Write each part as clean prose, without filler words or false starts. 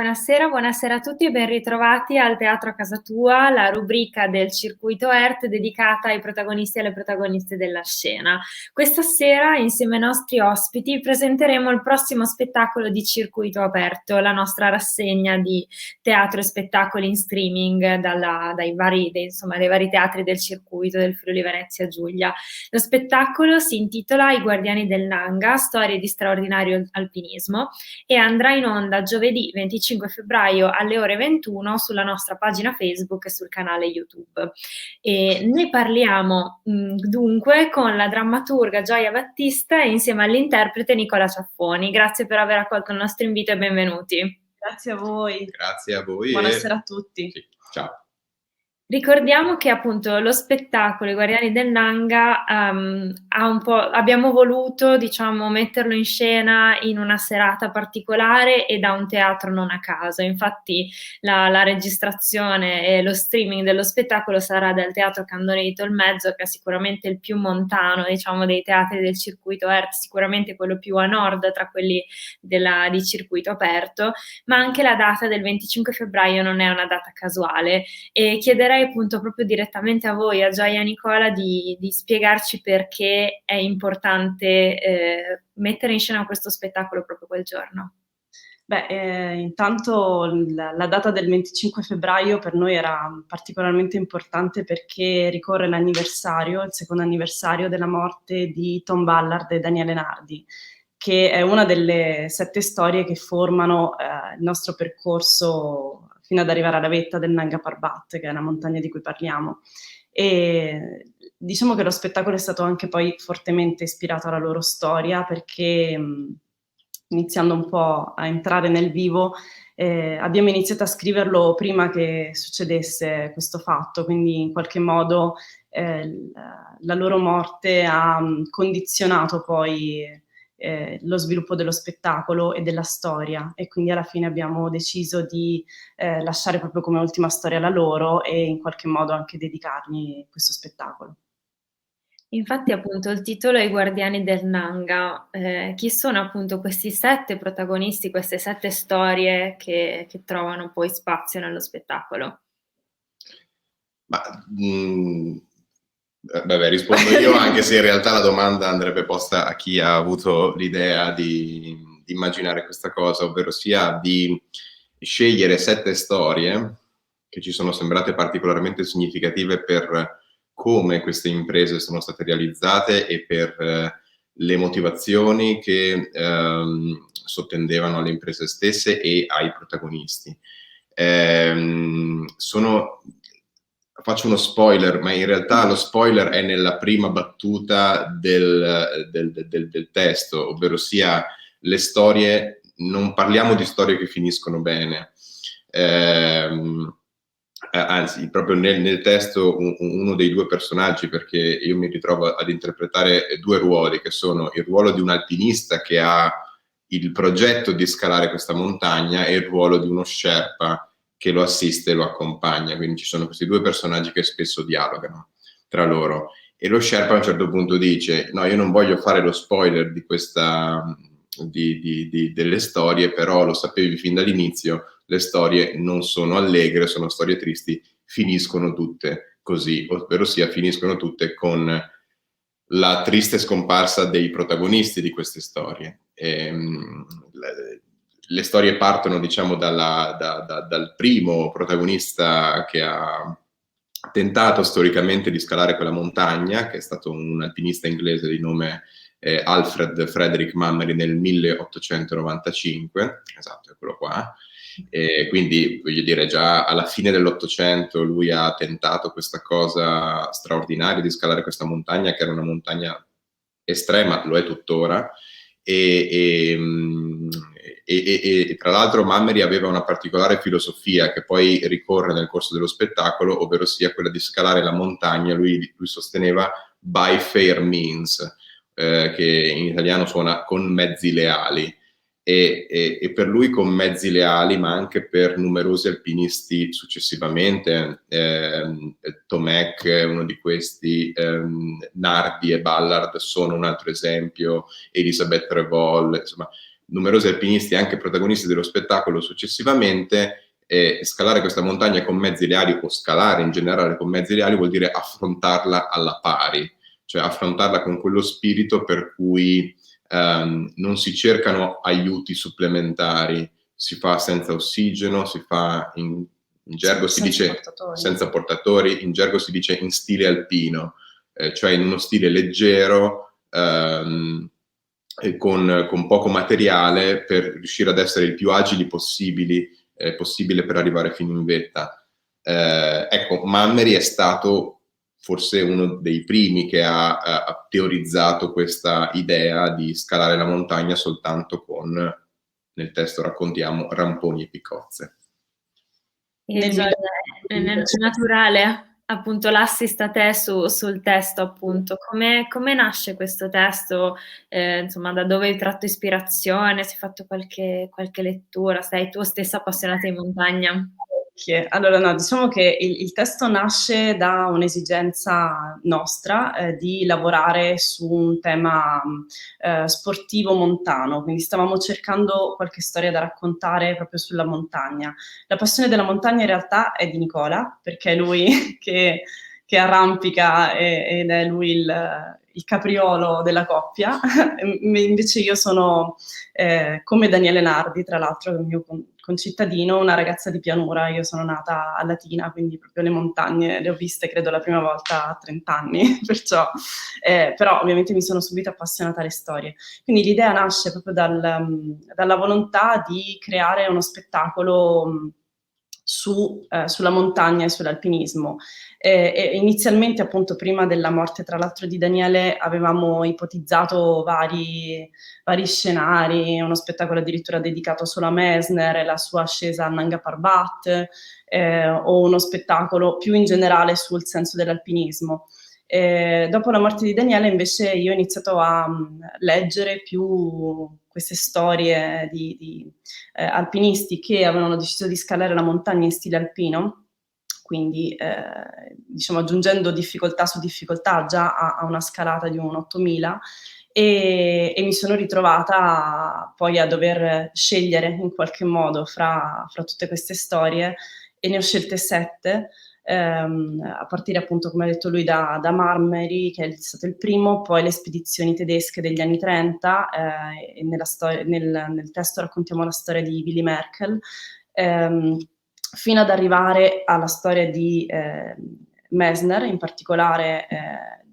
buonasera a tutti e ben ritrovati al Teatro a Casa Tua, la rubrica del Circuito ERT dedicata ai protagonisti e alle protagoniste della scena. Questa sera, insieme ai nostri ospiti, presenteremo il prossimo spettacolo di Circuito Aperto, la nostra rassegna di teatro e spettacoli in streaming dai vari teatri del circuito del Friuli Venezia Giulia. Lo spettacolo si intitola I Guardiani del Nanga, storie di straordinario alpinismo, e andrà in onda giovedì 25 febbraio alle ore 21 sulla nostra pagina Facebook e sul canale YouTube. E ne parliamo dunque con la drammaturga Gioia Battista e insieme all'interprete Nicola Ciaffoni. Grazie per aver accolto il nostro invito e benvenuti. Grazie a voi. Grazie a voi. Buonasera a tutti. Sì, ciao. Ricordiamo che appunto lo spettacolo I Guardiani del Nanga abbiamo voluto, diciamo, metterlo in scena in una serata particolare e da un teatro non a caso. Infatti la registrazione e lo streaming dello spettacolo sarà dal Teatro Candone di Tolmezzo, che è sicuramente il più montano, diciamo, dei teatri del circuito ERT, sicuramente quello più a nord tra quelli di circuito aperto, ma anche la data del 25 febbraio non è una data casuale e chiederei appunto proprio direttamente a voi, a Gioia e a Nicola, di spiegarci perché è importante mettere in scena questo spettacolo proprio quel giorno. Intanto la data del 25 febbraio per noi era particolarmente importante perché ricorre il secondo anniversario della morte di Tom Ballard e Daniele Nardi, che è una delle 7 storie che formano il nostro percorso fino ad arrivare alla vetta del Nanga Parbat, che è la montagna di cui parliamo. E diciamo che lo spettacolo è stato anche poi fortemente ispirato alla loro storia, perché iniziando un po' a entrare nel vivo, abbiamo iniziato a scriverlo prima che succedesse questo fatto, quindi in qualche modo la loro morte ha condizionato poi lo sviluppo dello spettacolo e della storia, e quindi alla fine abbiamo deciso di lasciare proprio come ultima storia la loro e in qualche modo anche dedicargli questo spettacolo. Infatti appunto il titolo è I Guardiani del Nanga. Chi sono appunto questi 7 protagonisti, queste 7 storie che trovano poi spazio nello spettacolo? Rispondo io, anche se in realtà la domanda andrebbe posta a chi ha avuto l'idea di immaginare questa cosa, ovvero sia di scegliere 7 storie che ci sono sembrate particolarmente significative per come queste imprese sono state realizzate e per le motivazioni che sottendevano alle imprese stesse e ai protagonisti. Faccio uno spoiler, ma in realtà lo spoiler è nella prima battuta del testo, ovvero sia le storie, non parliamo di storie che finiscono bene. Anzi, proprio nel testo uno dei 2 personaggi, perché io mi ritrovo ad interpretare 2 ruoli, che sono il ruolo di un alpinista che ha il progetto di scalare questa montagna e il ruolo di uno sherpa che lo assiste e lo accompagna. Quindi ci sono questi 2 personaggi che spesso dialogano tra loro, e lo sherpa a un certo punto dice: no, io non voglio fare lo spoiler di questa delle storie, però lo sapevi fin dall'inizio, le storie non sono allegre, sono storie tristi, finiscono tutte così, ovvero sia finiscono tutte con la triste scomparsa dei protagonisti di queste storie. Le storie partono, diciamo, dal primo protagonista che ha tentato storicamente di scalare quella montagna, che è stato un alpinista inglese di nome Alfred Frederick Mammery nel 1895, esatto, è quello qua. Quindi, voglio dire, già alla fine dell'800 lui ha tentato questa cosa straordinaria di scalare questa montagna, che era una montagna estrema, lo è tuttora, e tra l'altro Mammery aveva una particolare filosofia che poi ricorre nel corso dello spettacolo, ovvero sia quella di scalare la montagna, lui sosteneva by fair means, che in italiano suona con mezzi leali, e per lui con mezzi leali, ma anche per numerosi alpinisti successivamente, Tomek è uno di questi, Nardi e Ballard sono un altro esempio, Elisabeth Revol, insomma numerosi alpinisti, anche protagonisti dello spettacolo successivamente, scalare questa montagna con mezzi leali o scalare in generale con mezzi leali vuol dire affrontarla alla pari, cioè affrontarla con quello spirito per cui non si cercano aiuti supplementari, si fa senza ossigeno, si fa in gergo si dice senza portatori, in gergo si dice in stile alpino, cioè in uno stile leggero, con poco materiale per riuscire ad essere il più agili possibile per arrivare fino in vetta. Ecco, Mammeri è stato forse uno dei primi che ha teorizzato questa idea di scalare la montagna soltanto con, nel testo raccontiamo, ramponi e piccozze. Nel naturale, appunto, l'assist a te sul testo, appunto. Come nasce questo testo? Insomma, da dove hai tratto ispirazione? Se hai fatto qualche lettura? Sei tu stessa appassionata di montagna? Allora, no, diciamo che il testo nasce da un'esigenza nostra di lavorare su un tema sportivo montano, quindi stavamo cercando qualche storia da raccontare proprio sulla montagna. La passione della montagna in realtà è di Nicola, perché è lui che arrampica ed è lui il capriolo della coppia. Invece io sono, come Daniele Nardi, tra l'altro, il mio concittadino, una ragazza di pianura. Io sono nata a Latina, quindi proprio le montagne le ho viste credo la prima volta a 30 anni, perciò, però ovviamente mi sono subito appassionata alle storie. Quindi l'idea nasce proprio dalla volontà di creare uno spettacolo sulla montagna e sull'alpinismo. Inizialmente, appunto, prima della morte, tra l'altro, di Daniele, avevamo ipotizzato vari scenari, uno spettacolo addirittura dedicato solo a Messner e la sua ascesa a Nanga Parbat, o uno spettacolo più in generale sul senso dell'alpinismo. Dopo la morte di Daniele, invece, io ho iniziato a leggere più queste storie di alpinisti che avevano deciso di scalare la montagna in stile alpino, quindi diciamo aggiungendo difficoltà su difficoltà già a una scalata di un 8000, e mi sono ritrovata poi a dover scegliere in qualche modo fra tutte queste storie, e ne ho scelte 7. A partire, appunto, come ha detto lui, da Mammeri, che è stato il primo, poi le spedizioni tedesche degli anni 30, e nel testo raccontiamo la storia di Willy Merkel, fino ad arrivare alla storia di Messner, in particolare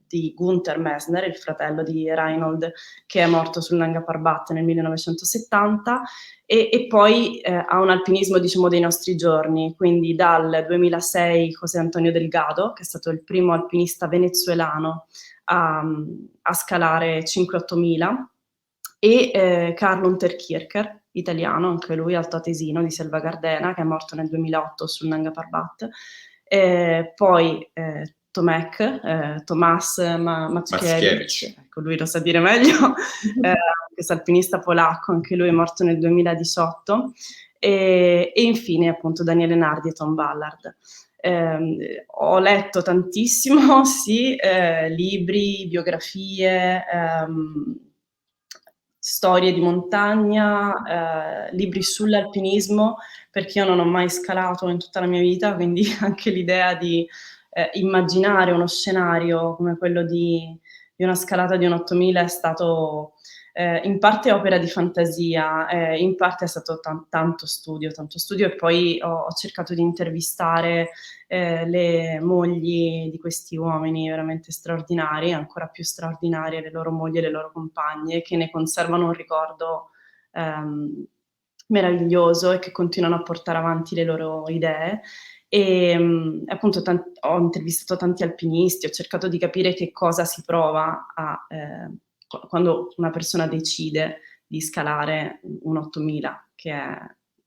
di Gunther Messner, il fratello di Reinhold, che è morto sul Nanga Parbat nel 1970, e poi a un alpinismo, diciamo, dei nostri giorni, quindi dal 2006 José Antonio Delgado, che è stato il primo alpinista venezuelano a scalare 5-8000, e Carlo Unterkircher, italiano, anche lui altoatesino di Selva Gardena, che è morto nel 2008 sul Nanga Parbat. Poi Tomasz Mackiewicz, ecco, lui lo sa dire meglio, questo alpinista polacco, anche lui è morto nel 2018, e infine, appunto, Daniele Nardi e Tom Ballard. Ho letto tantissimo, sì, libri, biografie, storie di montagna, libri sull'alpinismo, perché io non ho mai scalato in tutta la mia vita, quindi anche l'idea di immaginare uno scenario come quello di una scalata di un 8000 è stato in parte opera di fantasia, in parte è stato tanto studio, e poi ho cercato di intervistare le mogli di questi uomini veramente straordinari, ancora più straordinarie le loro mogli e le loro compagne, che ne conservano un ricordo meraviglioso e che continuano a portare avanti le loro idee. E appunto ho intervistato tanti alpinisti, ho cercato di capire che cosa si prova quando una persona decide di scalare un 8000, che è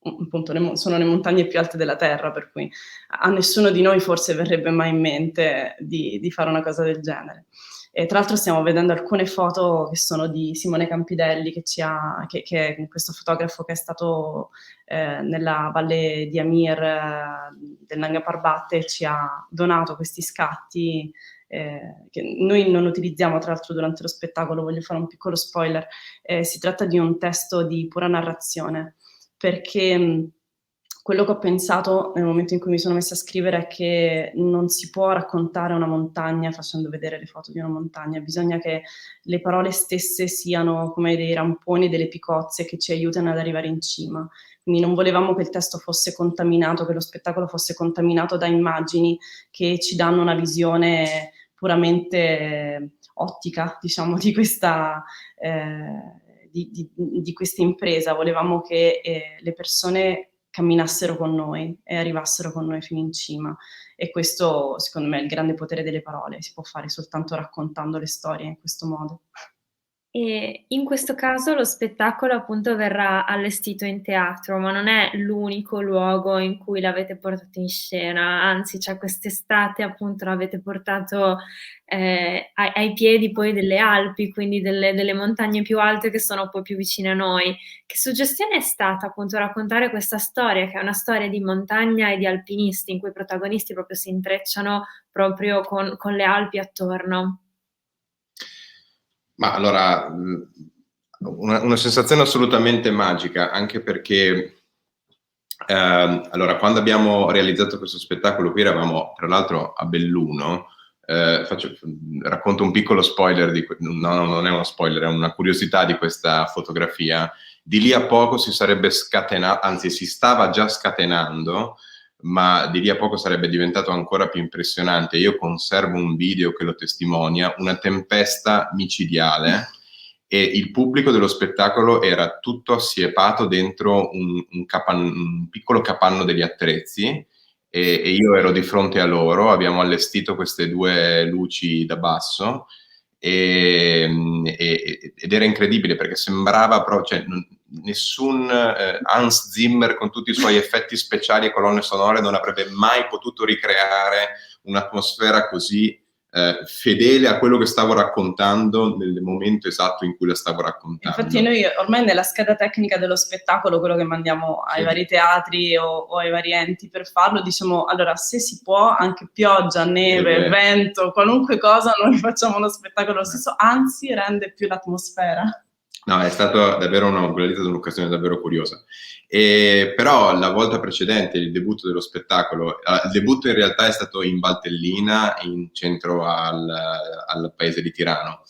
appunto sono le montagne più alte della Terra, per cui a nessuno di noi forse verrebbe mai in mente di fare una cosa del genere. E tra l'altro stiamo vedendo alcune foto che sono di Simone Campidelli, che è questo fotografo che è stato nella valle di Amir del Nanga Parbat, e ci ha donato questi scatti che noi non utilizziamo tra l'altro durante lo spettacolo, voglio fare un piccolo spoiler, si tratta di un testo di pura narrazione, perché quello che ho pensato nel momento in cui mi sono messa a scrivere è che non si può raccontare una montagna facendo vedere le foto di una montagna, bisogna che le parole stesse siano come dei ramponi, delle picozze che ci aiutano ad arrivare in cima. Quindi non volevamo che il testo fosse contaminato, che lo spettacolo fosse contaminato da immagini che ci danno una visione puramente ottica, diciamo, di questa impresa. Volevamo che le persone camminassero con noi e arrivassero con noi fino in cima, e questo secondo me è il grande potere delle parole, si può fare soltanto raccontando le storie in questo modo. E in questo caso lo spettacolo appunto verrà allestito in teatro, ma non è l'unico luogo in cui l'avete portato in scena, anzi, cioè quest'estate appunto l'avete portato ai piedi poi delle Alpi, quindi delle montagne più alte che sono poi più vicine a noi. Che suggestione è stata appunto raccontare questa storia, che è una storia di montagna e di alpinisti, in cui i protagonisti proprio si intrecciano proprio con le Alpi attorno? Ma allora, una sensazione assolutamente magica, anche perché allora, quando abbiamo realizzato questo spettacolo qui eravamo tra l'altro a Belluno. Racconto un piccolo spoiler, no, non è uno spoiler, è una curiosità di questa fotografia. Di lì a poco si sarebbe scatenato, anzi si stava già scatenando, ma di lì a poco sarebbe diventato ancora più impressionante. Io conservo un video che lo testimonia, una tempesta micidiale, e il pubblico dello spettacolo era tutto assiepato dentro un piccolo capanno degli attrezzi, e io ero di fronte a loro. Abbiamo allestito queste due luci da basso, ed era incredibile perché sembrava proprio, cioè, nessun Hans Zimmer con tutti i suoi effetti speciali e colonne sonore non avrebbe mai potuto ricreare un'atmosfera così fedele a quello che stavo raccontando nel momento esatto in cui la stavo raccontando. Infatti noi ormai nella scheda tecnica dello spettacolo, quello che mandiamo ai vari teatri o ai vari enti per farlo, diciamo, allora, se si può, anche pioggia, neve, vento, qualunque cosa, noi facciamo lo spettacolo lo stesso, anzi rende più l'atmosfera. No, è stata davvero un'occasione davvero curiosa. Però la volta precedente, il debutto dello spettacolo, il debutto in realtà è stato in Valtellina, in centro al paese di Tirano,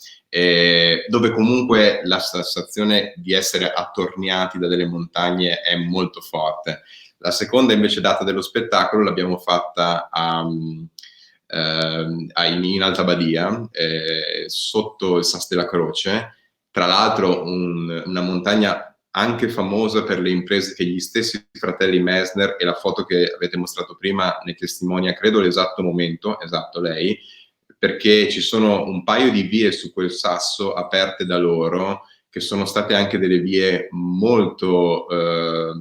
dove comunque la sensazione di essere attorniati da delle montagne è molto forte. La seconda invece data dello spettacolo l'abbiamo fatta in Alta Badia, sotto il Sas della Croce. Tra l'altro una montagna anche famosa per le imprese che gli stessi fratelli Messner, e la foto che avete mostrato prima ne testimonia, credo, l'esatto momento, esatto, lei, perché ci sono un paio di vie su quel sasso aperte da loro, che sono state anche delle vie molto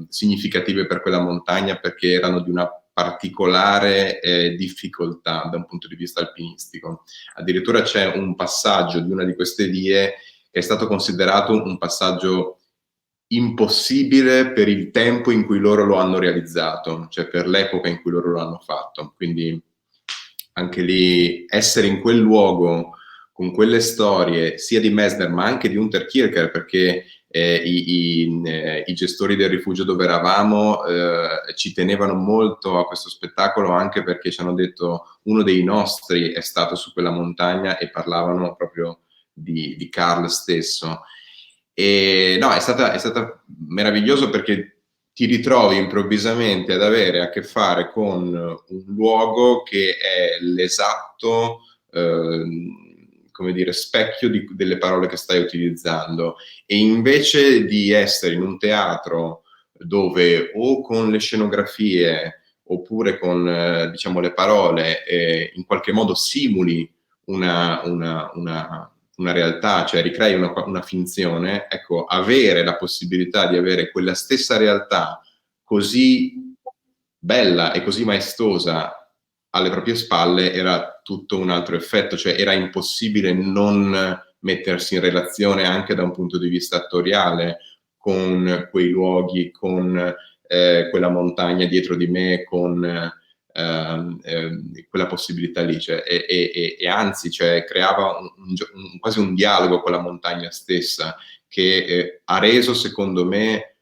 significative per quella montagna, perché erano di una particolare difficoltà da un punto di vista alpinistico. Addirittura c'è un passaggio di una di queste vie che è stato considerato un passaggio impossibile per il tempo in cui loro lo hanno realizzato, cioè per l'epoca in cui loro lo hanno fatto. Quindi anche lì essere in quel luogo con quelle storie sia di Messner ma anche di Unterkircher, perché i gestori del rifugio dove eravamo ci tenevano molto a questo spettacolo, anche perché ci hanno detto uno dei nostri è stato su quella montagna, e parlavano proprio di Carl stesso. E no, è stata meraviglioso, perché ti ritrovi improvvisamente ad avere a che fare con un luogo che è l'esatto come dire, specchio delle parole che stai utilizzando, e invece di essere in un teatro dove o con le scenografie oppure con diciamo le parole in qualche modo simuli una realtà, cioè ricrei una finzione, ecco, avere la possibilità di avere quella stessa realtà così bella e così maestosa alle proprie spalle era tutto un altro effetto, cioè era impossibile non mettersi in relazione anche da un punto di vista attoriale con quei luoghi, con quella montagna dietro di me, con quella possibilità lì, cioè, e anzi, cioè, creava quasi un dialogo con la montagna stessa, che ha reso, secondo me,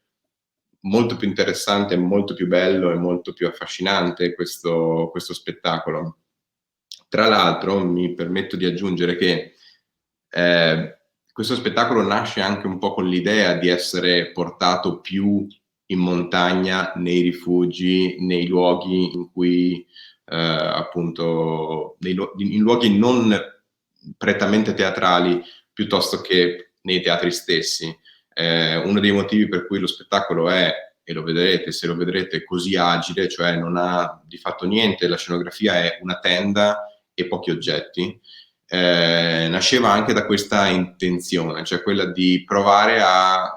molto più interessante, molto più bello e molto più affascinante questo spettacolo. Tra l'altro mi permetto di aggiungere che questo spettacolo nasce anche un po' con l'idea di essere portato più in montagna, nei rifugi, nei luoghi in cui appunto in luoghi non prettamente teatrali, piuttosto che nei teatri stessi. Uno dei motivi per cui lo spettacolo è, e lo vedrete, se lo vedrete, così agile, cioè non ha di fatto niente, la scenografia è una tenda e pochi oggetti, nasceva anche da questa intenzione, cioè quella di provare a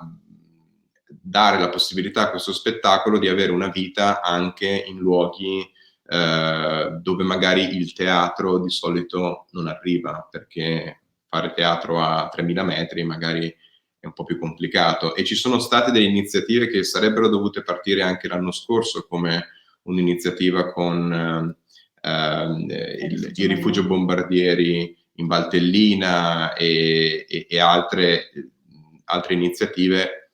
dare la possibilità a questo spettacolo di avere una vita anche in luoghi dove magari il teatro di solito non arriva, perché fare teatro a 3000 metri magari è un po' più complicato, e ci sono state delle iniziative che sarebbero dovute partire anche l'anno scorso, come un'iniziativa con il rifugio bombardieri in Valtellina e altre iniziative,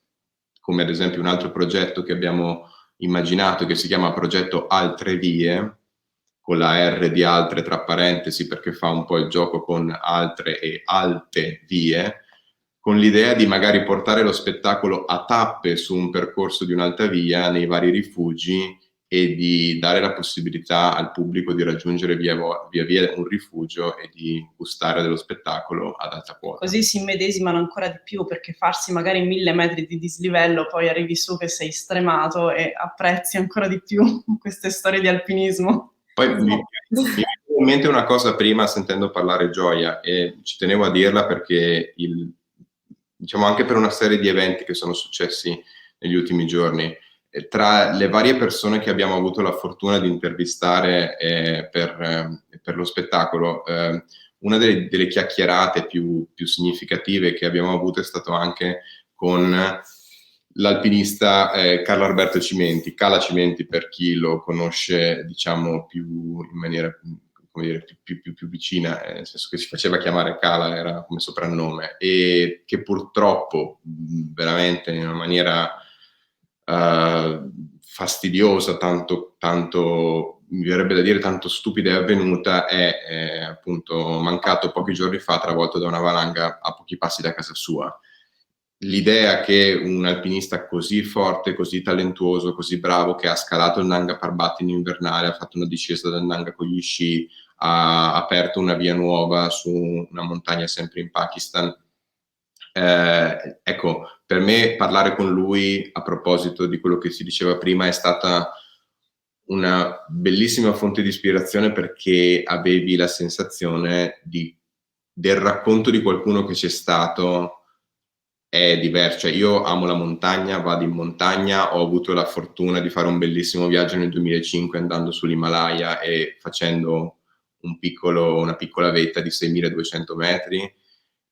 come ad esempio un altro progetto che abbiamo immaginato che si chiama Progetto Altre Vie, con la R di altre tra parentesi perché fa un po' il gioco con altre e alte vie, con l'idea di magari portare lo spettacolo a tappe su un percorso di un'alta via nei vari rifugi e di dare la possibilità al pubblico di raggiungere via via un rifugio e di gustare dello spettacolo ad alta quota. Così si immedesimano ancora di più, perché farsi magari 1000 metri di dislivello, poi arrivi su che sei stremato e apprezzi ancora di più queste storie di alpinismo. Poi mi viene in mente una cosa prima sentendo parlare Gioia, e ci tenevo a dirla perché diciamo anche per una serie di eventi che sono successi negli ultimi giorni, tra le varie persone che abbiamo avuto la fortuna di intervistare per lo spettacolo, una delle chiacchierate più significative che abbiamo avuto è stato anche con l'alpinista Carlo Alberto Cimenti, Cala Cimenti per chi lo conosce, diciamo, più in maniera, come dire, più vicina, nel senso che si faceva chiamare Cala, era come soprannome, e che purtroppo veramente in una maniera fastidiosa, tanto mi verrebbe da dire tanto stupida e avvenuta, è appunto mancato pochi giorni fa, travolto da una valanga a pochi passi da casa sua. L'idea che un alpinista così forte, così talentuoso, così bravo, che ha scalato il Nanga Parbat in invernale, ha fatto una discesa del Nanga con gli sci, ha aperto una via nuova su una montagna sempre in Pakistan. Ecco, per me parlare con lui a proposito di quello che si diceva prima è stata una bellissima fonte di ispirazione, perché avevi la sensazione del racconto di qualcuno che c'è stato è diverso. Cioè, io amo la montagna, vado in montagna, ho avuto la fortuna di fare un bellissimo viaggio nel 2005 andando sull'Himalaya e facendo una piccola vetta di 6.200 metri,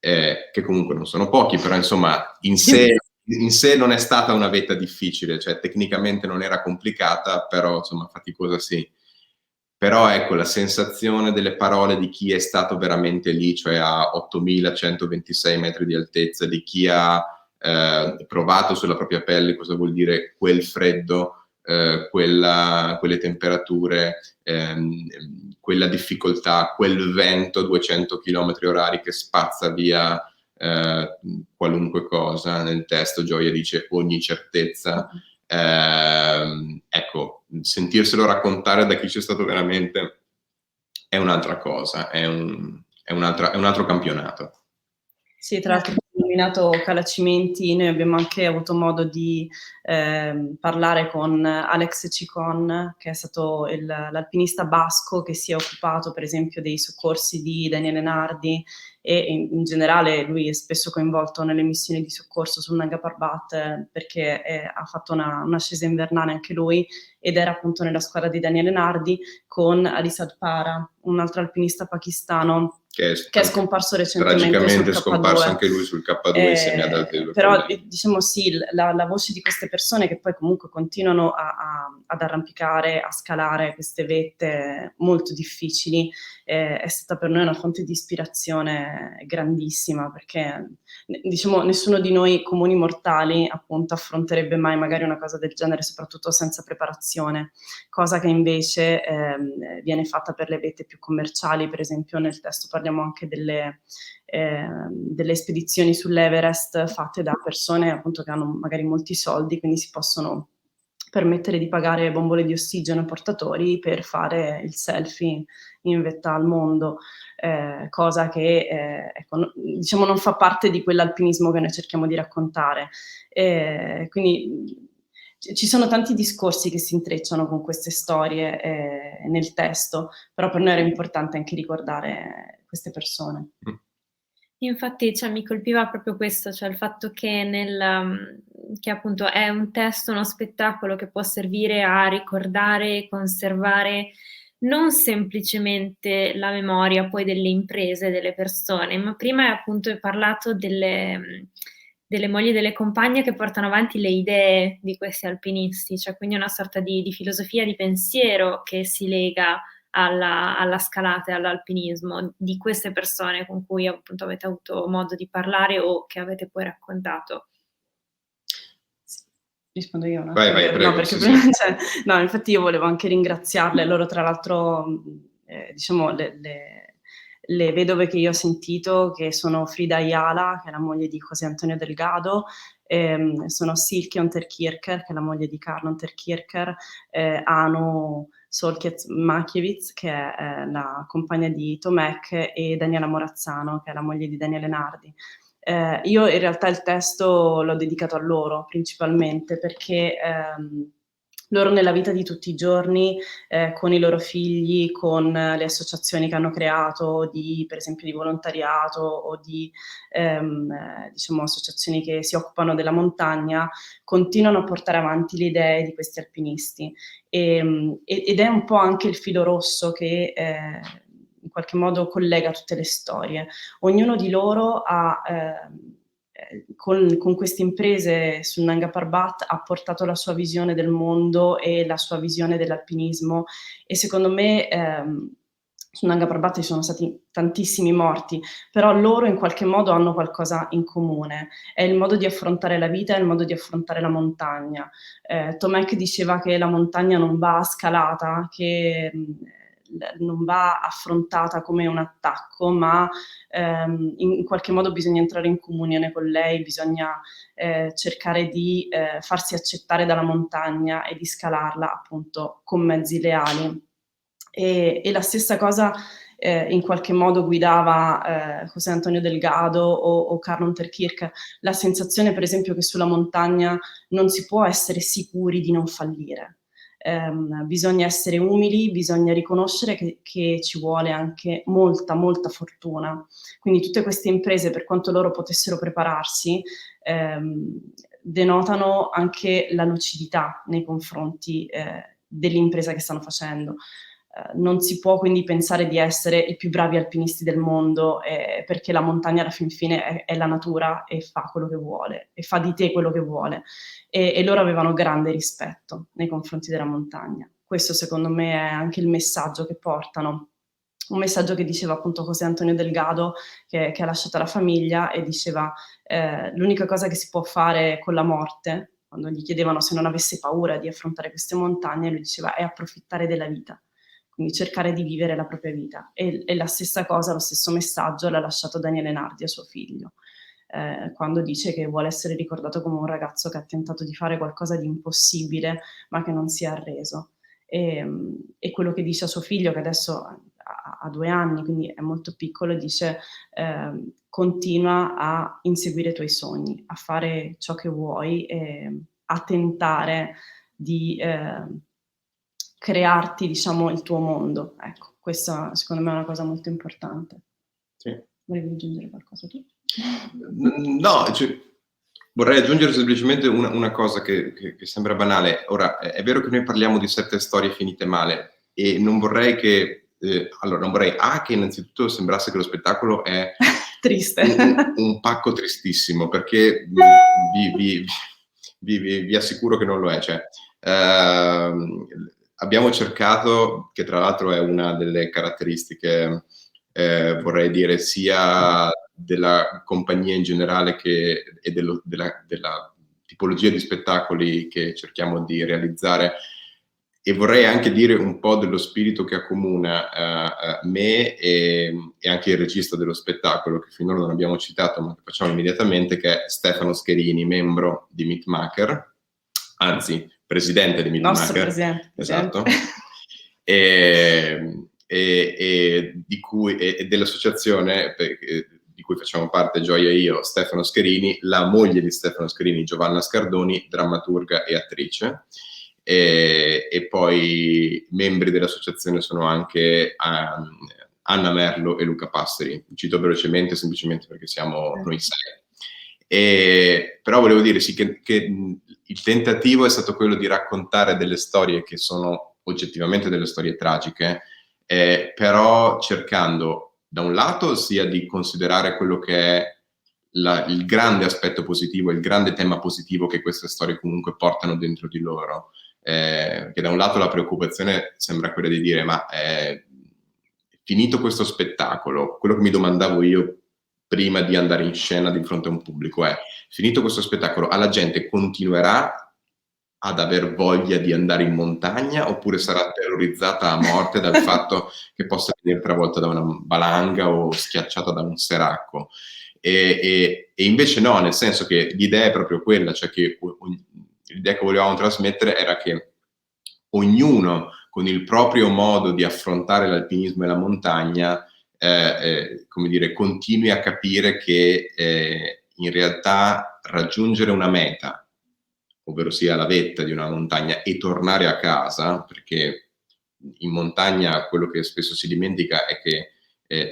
che comunque non sono pochi, però insomma in sé non è stata una vetta difficile, cioè tecnicamente non era complicata, però insomma faticosa sì. Però ecco, la sensazione delle parole di chi è stato veramente lì, cioè a 8.126 metri di altezza, di chi ha provato sulla propria pelle cosa vuol dire quel freddo, quelle temperature, quella difficoltà, quel vento a 200 km orari che spazza via qualunque cosa. Nel testo Gioia dice ogni certezza. Ecco, sentirselo raccontare da chi c'è stato veramente è un'altra cosa, è un altro campionato. Sì, tra l'altro nominato Cala Cimenti, noi abbiamo anche avuto modo di parlare con Alex Cicon, che è stato l'alpinista basco che si è occupato per esempio dei soccorsi di Daniele Nardi, e in generale lui è spesso coinvolto nelle missioni di soccorso sul Nanga Parbat, perché ha fatto una scesa invernale anche lui, ed era appunto nella squadra di Daniele Nardi con Alisad Para, un altro alpinista pakistano che è scomparso recentemente tragicamente sul scomparso K2. anche lui sul K2 insieme ad altri due però colleghi. diciamo sì, la voce di queste persone che poi comunque continuano ad arrampicare, a scalare queste vette molto difficili, è stata per noi una fonte di ispirazione grandissima, perché diciamo nessuno di noi comuni mortali appunto affronterebbe mai magari una cosa del genere, soprattutto senza preparazione, cosa che invece viene fatta per le vette più commerciali. Per esempio nel testo parliamo anche delle spedizioni sull'Everest fatte da persone appunto che hanno magari molti soldi, quindi si possono permettere di pagare bombole di ossigeno ai portatori per fare il selfie in vetta al mondo, cosa che ecco, diciamo non fa parte di quell'alpinismo che noi cerchiamo di raccontare. Quindi ci sono tanti discorsi che si intrecciano con queste storie nel testo, però per noi era importante anche ricordare queste persone. Infatti, cioè, mi colpiva proprio questo, cioè il fatto che che appunto è un testo, uno spettacolo che può servire a ricordare e conservare non semplicemente la memoria poi delle imprese, delle persone, ma prima appunto hai parlato delle mogli delle compagne che portano avanti le idee di questi alpinisti, cioè quindi una sorta di filosofia di pensiero che si lega alla scalata e all'alpinismo di queste persone con cui appunto avete avuto modo di parlare o che avete poi raccontato. Rispondo io, no? Vai, prego. No, perché sì. cioè, no, infatti io volevo anche ringraziarle. Loro tra l'altro, diciamo, le vedove che io ho sentito, che sono Frida Ayala, che è la moglie di José Antonio Delgado, sono Silke Unterkircher, che è la moglie di Karl Unterkircher, Anu Solkiec-Makiewicz, che è la compagna di Tomek, e Daniela Morazzano, che è la moglie di Daniele Nardi. Io in realtà il testo l'ho dedicato a loro principalmente, perché loro nella vita di tutti i giorni, con i loro figli, con le associazioni che hanno creato, per esempio di volontariato o di diciamo associazioni che si occupano della montagna, continuano a portare avanti le idee di questi alpinisti. Ed è un po' anche il filo rosso che in qualche modo collega tutte le storie. Ognuno di loro con queste imprese sul Nanga Parbat ha portato la sua visione del mondo e la sua visione dell'alpinismo, e secondo me sul Nanga Parbat ci sono stati tantissimi morti, però loro in qualche modo hanno qualcosa in comune: è il modo di affrontare la vita, è il modo di affrontare la montagna. Tomek diceva che la montagna non va scalata, che non va affrontata come un attacco, ma in qualche modo bisogna entrare in comunione con lei, bisogna cercare di farsi accettare dalla montagna e di scalarla appunto con mezzi leali. E la stessa cosa in qualche modo guidava José Antonio Delgado o Karl Unterkircher, la sensazione per esempio che sulla montagna non si può essere sicuri di non fallire. Bisogna essere umili, bisogna riconoscere che ci vuole anche molta fortuna. Quindi tutte queste imprese, per quanto loro potessero prepararsi, denotano anche la lucidità nei confronti dell'impresa che stanno facendo. Non si può quindi pensare di essere i più bravi alpinisti del mondo, perché la montagna alla fin fine è la natura e fa quello che vuole, e fa di te quello che vuole. E loro avevano grande rispetto nei confronti della montagna. Questo secondo me è anche il messaggio che portano. Un messaggio che diceva appunto José Antonio Delgado, che ha lasciato la famiglia, e diceva l'unica cosa che si può fare con la morte, quando gli chiedevano se non avesse paura di affrontare queste montagne, lui diceva è approfittare della vita. Quindi cercare di vivere la propria vita. E la stessa cosa, lo stesso messaggio l'ha lasciato Daniele Nardi a suo figlio, quando dice che vuole essere ricordato come un ragazzo che ha tentato di fare qualcosa di impossibile, ma che non si è arreso. E quello che dice a suo figlio, che adesso ha 2 anni, quindi è molto piccolo, dice continua a inseguire i tuoi sogni, a fare ciò che vuoi, a tentare di crearti, diciamo, il tuo mondo. Ecco, questa secondo me è una cosa molto importante. Sì. Volevi aggiungere qualcosa tu? No, cioè, vorrei aggiungere semplicemente una cosa che sembra banale. Ora, è vero che noi parliamo di 7 storie finite male, e non vorrei che allora non vorrei che innanzitutto sembrasse che lo spettacolo è triste, un pacco tristissimo, perché vi assicuro che non lo è. Cioè, abbiamo cercato, che tra l'altro è una delle caratteristiche, vorrei dire, sia della compagnia in generale e della tipologia di spettacoli che cerchiamo di realizzare, e vorrei anche dire un po' dello spirito che accomuna me e anche il regista dello spettacolo, che finora non abbiamo citato ma che facciamo immediatamente, che è Stefano Scherini, membro di Meatmaker, anzi presidente di Meatmaker. Nostro presidente. Esatto. e dell'associazione di cui facciamo parte, Gioia e io, Stefano Scherini, la moglie di Stefano Scherini, Giovanna Scardoni, drammaturga e attrice. E poi membri dell'associazione sono anche Anna Merlo e Luca Passeri. Cito velocemente semplicemente perché siamo noi 6. Però volevo dire sì che il tentativo è stato quello di raccontare delle storie che sono oggettivamente delle storie tragiche, però cercando da un lato sia di considerare quello che è il grande aspetto positivo, il grande tema positivo che queste storie comunque portano dentro di loro, che da un lato la preoccupazione sembra quella di dire ma finito questo spettacolo, quello che mi domandavo io prima di andare in scena di fronte a un pubblico è: finito questo spettacolo, alla gente continuerà ad aver voglia di andare in montagna oppure sarà terrorizzata a morte dal fatto che possa venire travolta da una valanga o schiacciata da un seracco? E invece no, nel senso che l'idea è proprio quella, cioè che l'idea che volevamo trasmettere era che ognuno con il proprio modo di affrontare l'alpinismo e la montagna, come dire, continui a capire che in realtà raggiungere una meta, ovvero sia la vetta di una montagna, e tornare a casa, perché in montagna quello che spesso si dimentica è che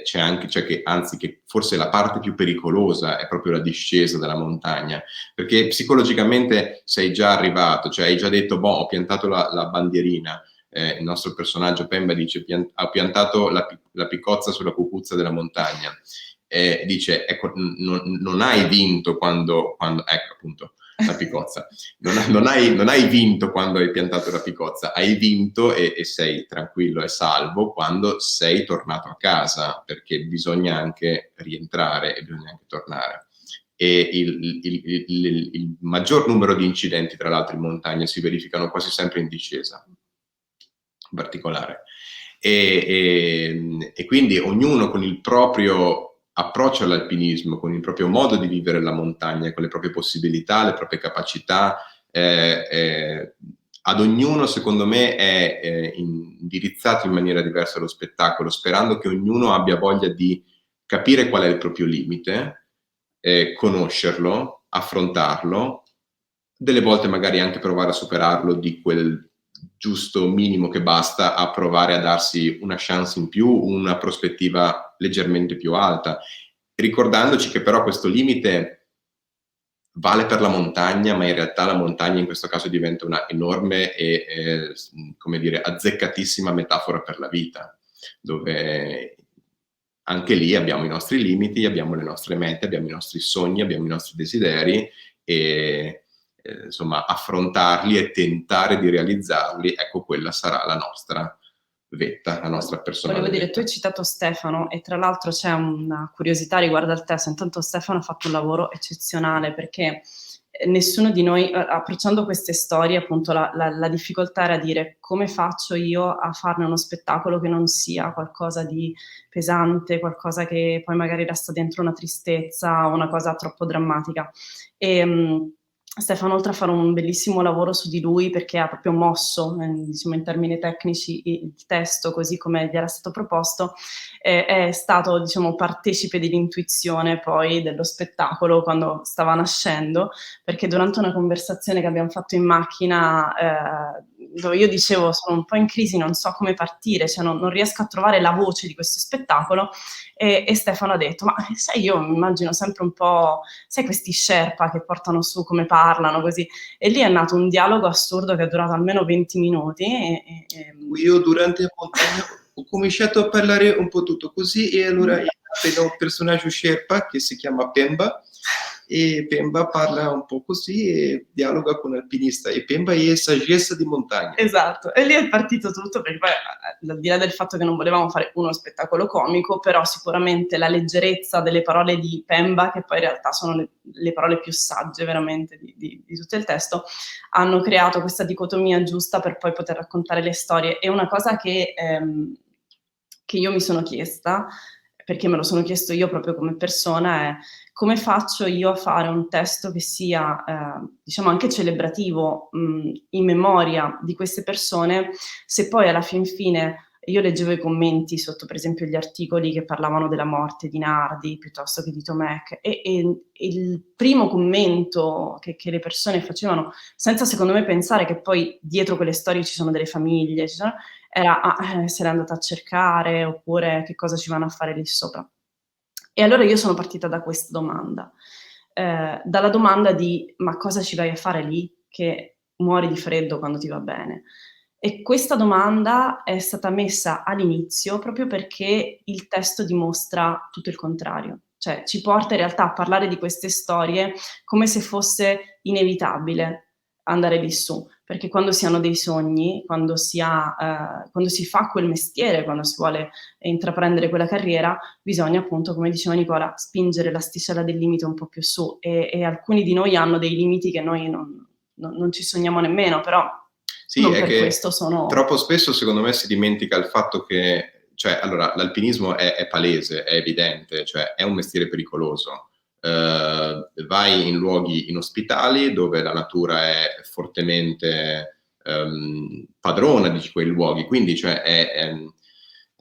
c'è anche, cioè che anzi che forse la parte più pericolosa è proprio la discesa della montagna, perché psicologicamente sei già arrivato, cioè hai già detto, boh, ho piantato la bandierina. Il nostro personaggio Pemba dice ha piantato la piccozza sulla cucuzza della montagna. Dice, ecco, non hai vinto quando ecco appunto la picozza, non hai vinto quando hai piantato la picozza, hai vinto e sei tranquillo e salvo quando sei tornato a casa, perché bisogna anche rientrare e bisogna anche tornare. E il maggior numero di incidenti, tra l'altro, in montagna si verificano quasi sempre in discesa, in particolare. E quindi ognuno con il proprio approccio all'alpinismo, con il proprio modo di vivere la montagna, con le proprie possibilità, le proprie capacità, ad ognuno secondo me è indirizzato in maniera diversa lo spettacolo, sperando che ognuno abbia voglia di capire qual è il proprio limite, conoscerlo, affrontarlo, delle volte magari anche provare a superarlo di quel giusto minimo che basta a provare a darsi una chance in più, una prospettiva leggermente più alta, ricordandoci che però questo limite vale per la montagna, ma in realtà la montagna in questo caso diventa una enorme e come dire, azzeccatissima metafora per la vita, dove anche lì abbiamo i nostri limiti, abbiamo le nostre mete, abbiamo i nostri sogni, abbiamo i nostri desideri e insomma affrontarli e tentare di realizzarli, ecco, quella sarà la nostra vetta, la nostra personale Volevo dire, vetta. tu hai citato Stefano e tra l'altro c'è una curiosità riguardo al testo. Intanto Stefano ha fatto un lavoro eccezionale perché nessuno di noi, approcciando queste storie, appunto la difficoltà era dire come faccio io a farne uno spettacolo che non sia qualcosa di pesante, qualcosa che poi magari resta dentro una tristezza o una cosa troppo drammatica. Stefano, oltre a fare un bellissimo lavoro su di lui, perché ha proprio mosso, diciamo in termini tecnici, il testo così come gli era stato proposto, è stato, diciamo, partecipe dell'intuizione poi dello spettacolo quando stava nascendo, perché durante una conversazione che abbiamo fatto in macchina, dove io dicevo sono un po' in crisi, non so come partire, cioè non riesco a trovare la voce di questo spettacolo, e Stefano ha detto, ma sai, io mi immagino sempre un po', sai, questi Sherpa che portano su come parlano così, e lì è nato un dialogo assurdo che è durato almeno 20 minuti. Io durante la montagna ho cominciato a parlare un po' tutto così e allora è nato un personaggio Sherpa che si chiama Pemba e Pemba parla un po' così e dialoga con l'alpinista e Pemba è saggezza di montagna. Esatto, e lì è partito tutto perché poi, al di là del fatto che non volevamo fare uno spettacolo comico, però sicuramente la leggerezza delle parole di Pemba, che poi in realtà sono le parole più sagge veramente di tutto il testo, hanno creato questa dicotomia giusta per poi poter raccontare le storie. E una cosa che io mi sono chiesta, perché me lo sono chiesto io proprio come persona, è come faccio io a fare un testo che sia, diciamo, anche celebrativo, in memoria di queste persone, se poi alla fin fine io leggevo i commenti sotto, per esempio, gli articoli che parlavano della morte di Nardi, piuttosto che di Tomek, e il primo commento che le persone facevano, senza secondo me pensare che poi dietro quelle storie ci sono delle famiglie, era se l'è andata a cercare, oppure che cosa ci vanno a fare lì sopra. E allora io sono partita da questa domanda, dalla domanda di: ma cosa ci vai a fare lì che muori di freddo quando ti va bene? E questa domanda è stata messa all'inizio proprio perché il testo dimostra tutto il contrario, cioè ci porta in realtà a parlare di queste storie come se fosse inevitabile andare lì su, perché quando si hanno dei sogni, quando si fa quel mestiere, quando si vuole intraprendere quella carriera, bisogna appunto, come diceva Nicola, spingere l'asticella del limite un po' più su, e alcuni di noi hanno dei limiti che noi non ci sogniamo nemmeno, però sì, non è per che questo sono... troppo spesso secondo me si dimentica il fatto che, cioè, allora, l'alpinismo è palese, è evidente, cioè è un mestiere pericoloso. Vai in luoghi inospitali dove la natura è fortemente padrona di quei luoghi, quindi cioè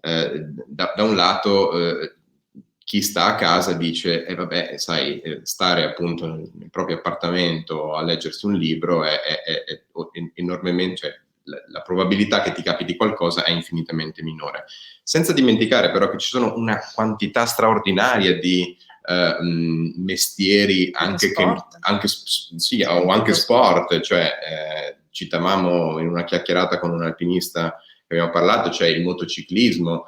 da un lato chi sta a casa dice vabbè, sai, stare appunto nel proprio appartamento a leggersi un libro è enormemente, cioè la probabilità che ti capiti qualcosa è infinitamente minore, senza dimenticare però che ci sono una quantità straordinaria di mestieri anche sì, o anche sport, cioè citavamo in una chiacchierata con un alpinista che abbiamo parlato, cioè il motociclismo,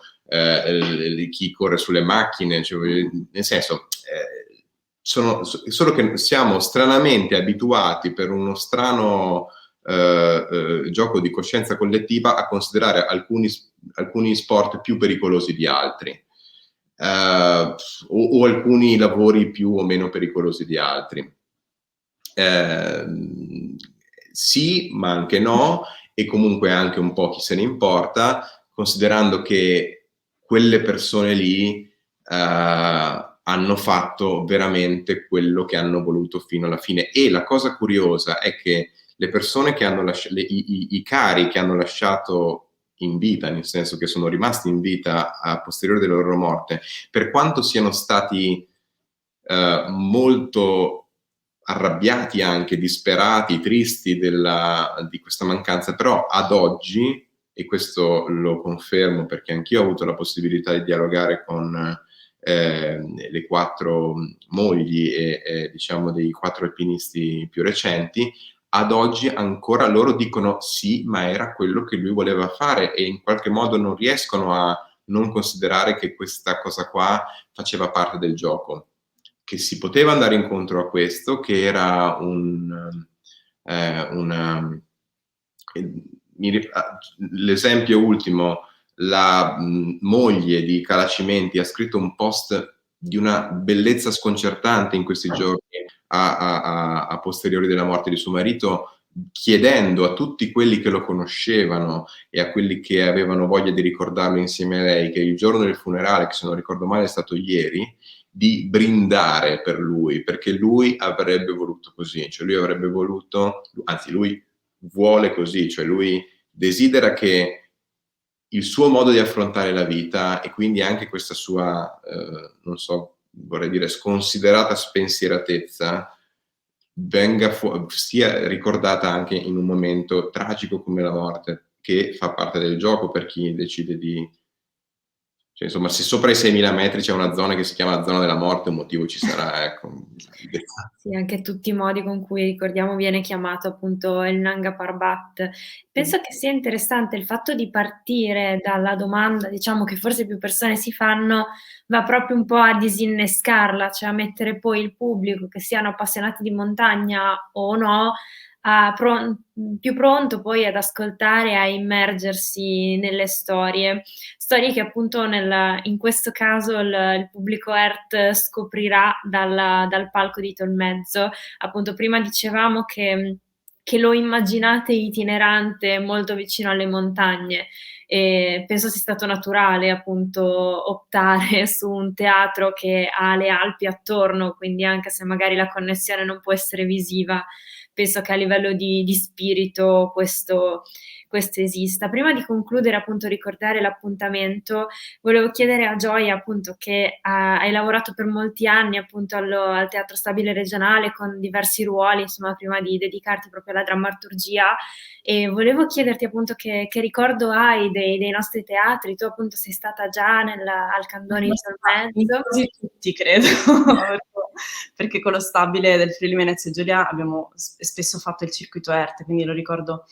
chi corre sulle macchine, cioè, nel senso solo che siamo stranamente abituati per uno strano gioco di coscienza collettiva a considerare alcuni sport più pericolosi di altri. O alcuni lavori più o meno pericolosi di altri. Sì, ma anche no, e comunque anche un po' chi se ne importa, considerando che quelle persone lì hanno fatto veramente quello che hanno voluto fino alla fine. E la cosa curiosa è che le persone che hanno lasciato, i cari che hanno lasciato in vita, nel senso che sono rimasti in vita a posteriore della loro morte, per quanto siano stati molto arrabbiati, anche disperati, tristi di questa mancanza, però ad oggi, e questo lo confermo perché anch'io ho avuto la possibilità di dialogare con le 4 mogli e diciamo dei 4 alpinisti più recenti, ad oggi ancora loro dicono sì, ma era quello che lui voleva fare, e in qualche modo non riescono a non considerare che questa cosa qua faceva parte del gioco, che si poteva andare incontro a questo, che era l'esempio ultimo, la moglie di Calacimenti ha scritto un post di una bellezza sconcertante in questi giorni a posteriori della morte di suo marito, chiedendo a tutti quelli che lo conoscevano e a quelli che avevano voglia di ricordarlo insieme a lei, che il giorno del funerale, che se non ricordo male è stato ieri, di brindare per lui, perché lui avrebbe voluto così, cioè lui avrebbe voluto, anzi lui vuole così, cioè lui desidera che il suo modo di affrontare la vita, e quindi anche questa sua, non so, vorrei dire sconsiderata spensieratezza, sia ricordata anche in un momento tragico come la morte, che fa parte del gioco per chi decide di Cioè, insomma, se sopra i 6.000 metri c'è una zona che si chiama la zona della morte, un motivo ci sarà, ecco. Sì, anche tutti i modi con cui, ricordiamo, viene chiamato appunto il Nanga Parbat. Penso che sia interessante il fatto di partire dalla domanda, diciamo, che forse più persone si fanno, va proprio un po' a disinnescarla, cioè a mettere poi il pubblico, che siano appassionati di montagna o no, più pronto poi ad ascoltare, a immergersi nelle storie che appunto in questo caso il pubblico ERT scoprirà dal palco di Tolmezzo. Appunto prima dicevamo che lo immaginate itinerante molto vicino alle montagne, e penso sia stato naturale appunto optare su un teatro che ha le Alpi attorno, quindi anche se magari la connessione non può essere visiva, penso che a livello di spirito questo esista. Prima di concludere, appunto, ricordare l'appuntamento, volevo chiedere a Gioia, appunto, che hai lavorato per molti anni appunto al Teatro Stabile Regionale con diversi ruoli, insomma, prima di dedicarti proprio alla drammaturgia, e volevo chiederti appunto che ricordo hai dei nostri teatri. Tu appunto sei stata già al Candoni di In Tolmezzo. quasi tutti, credo, perché con lo Stabile del Friuli Venezia Giulia abbiamo spesso fatto il circuito ERT, quindi lo ricordo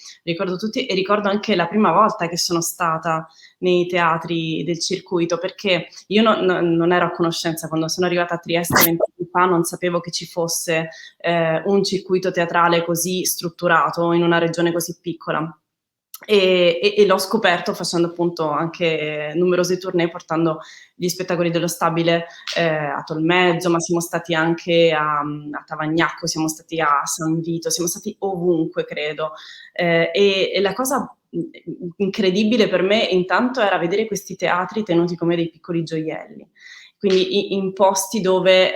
tutti, e ricordo anche la prima volta che sono stata nei teatri del circuito, perché io non ero a conoscenza. Quando sono arrivata a Trieste 20 anni fa non sapevo che ci fosse un circuito teatrale così strutturato in una regione così piccola. E l'ho scoperto facendo appunto anche numerosi tournée, portando gli spettacoli dello Stabile a Tolmezzo, ma siamo stati anche a Tavagnacco, siamo stati a San Vito, siamo stati ovunque, credo. E la cosa incredibile per me intanto era vedere questi teatri tenuti come dei piccoli gioielli. Quindi in posti dove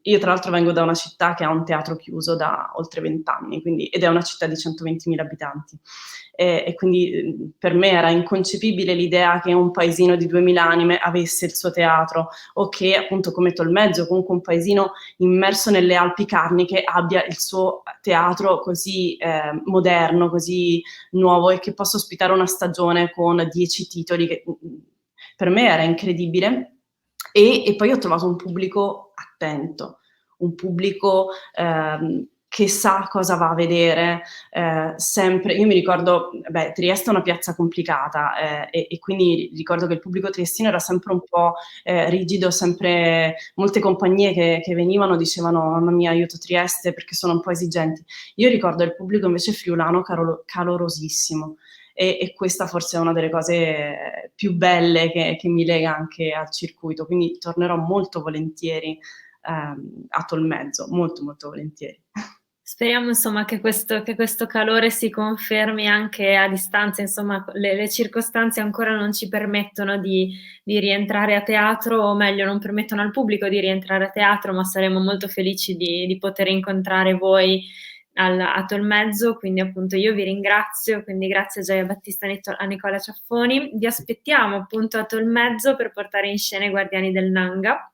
io tra l'altro vengo da una città che ha un teatro chiuso da oltre 20 anni, ed è una città di 120.000 abitanti. E quindi per me era inconcepibile l'idea che un paesino di 2.000 anime avesse il suo teatro, o che appunto come Tolmezzo, comunque un paesino immerso nelle Alpi Carniche, abbia il suo teatro così moderno, così nuovo, e che possa ospitare una stagione con 10 titoli, che per me era incredibile. E poi ho trovato un pubblico attento, un pubblico che sa cosa va a vedere, sempre. Io mi ricordo, Trieste è una piazza complicata, e quindi ricordo che il pubblico triestino era sempre un po' rigido, sempre molte compagnie che venivano dicevano: mamma mia, aiuto Trieste, perché sono un po' esigenti. Io ricordo il pubblico invece friulano calorosissimo. E questa forse è una delle cose più belle che mi lega anche al circuito, quindi tornerò molto volentieri a Tolmezzo, molto molto volentieri. Speriamo insomma che questo calore si confermi anche a distanza, insomma le circostanze ancora non ci permettono di rientrare a teatro, o meglio non permettono al pubblico di rientrare a teatro, ma saremo molto felici di poter incontrare voi a Tolmezzo. Quindi appunto io vi ringrazio, quindi grazie a Gioia Battista e a Nicola Ciaffoni. Vi aspettiamo appunto a Tolmezzo per portare in scena i Guardiani del Nanga.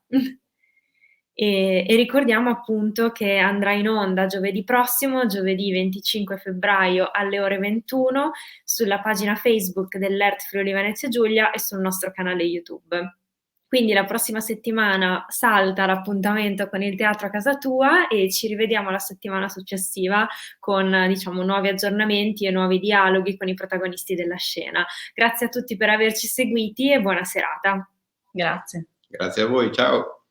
E ricordiamo appunto che andrà in onda giovedì prossimo, giovedì 25 febbraio alle ore 21, sulla pagina Facebook dell'ERT Friuli Venezia Giulia e sul nostro canale YouTube. Quindi la prossima settimana salta l'appuntamento con il Teatro a Casa Tua, e ci rivediamo la settimana successiva con, diciamo, nuovi aggiornamenti e nuovi dialoghi con i protagonisti della scena. Grazie a tutti per averci seguiti e buona serata. Grazie. Grazie a voi, ciao.